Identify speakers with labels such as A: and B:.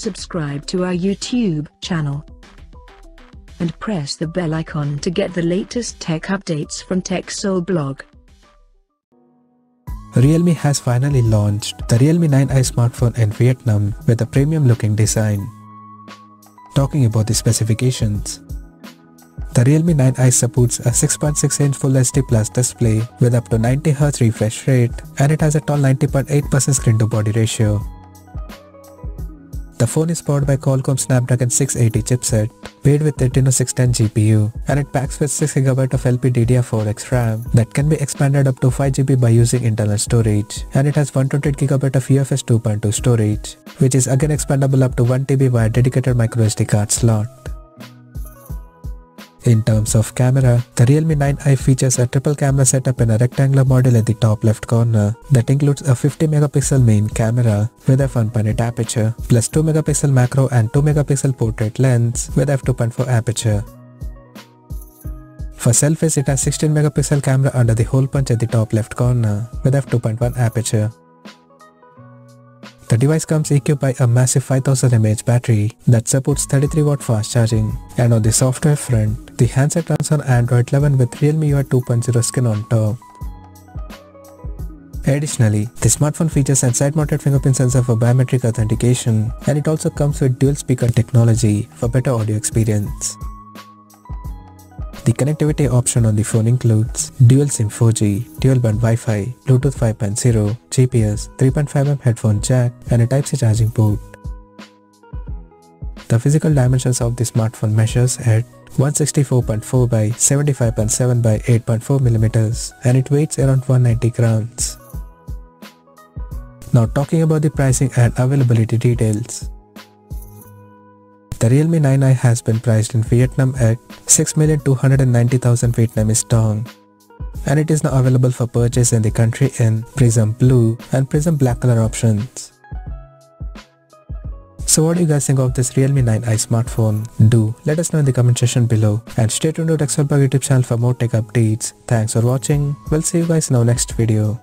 A: subscribe to our YouTube channel and press the bell icon to get the latest tech updates from TechSole Blog.
B: Realme has finally launched the Realme 9i smartphone in Vietnam with a premium looking design. Talking about the specifications, the Realme 9i supports a 6.6-inch Full HD Plus display with up to 90Hz refresh rate, and it has a tall 90.8% screen to body ratio. The phone is powered by Qualcomm Snapdragon 680 chipset, paired with Adreno 610 GPU, and it packs with 6GB of LPDDR4X RAM that can be expanded up to 5GB by using internal storage, and it has 128GB of UFS 2.2 storage, which is again expandable up to 1TB via dedicated microSD card slot. In terms of camera, the Realme 9i features a triple camera setup in a rectangular model at the top left corner that includes a 50MP main camera with f1.8 aperture, plus 2MP macro and 2MP portrait lens with f2.4 aperture. For selfies, it has 16MP camera under the hole punch at the top left corner with f2.1 aperture. The device comes equipped by a massive 5000 mAh battery that supports 33W fast charging, and on the software front, the handset runs on Android 11 with Realme UI 2.0 skin on top. Additionally, the smartphone features a side-mounted fingerprint sensor for biometric authentication, and it also comes with dual speaker technology for better audio experience. The connectivity option on the phone includes dual SIM 4G, dual band Wi-Fi, Bluetooth 5.0, GPS, 3.5mm headphone jack, and a Type-C charging port. The physical dimensions of the smartphone measures at 164.4 by 75.7 by 8.4mm, and it weighs around 190 grams. Now talking about the pricing and availability details. The Realme 9i has been priced in Vietnam at 6,290,000 Vietnamese dong, and it is now available for purchase in the country in Prism Blue and Prism Black color options. So what do you guys think of this Realme 9i smartphone? Do let us know in the comment section below, and stay tuned to TechSole Blog YouTube channel for more tech updates. Thanks for watching. We'll see you guys in our next video.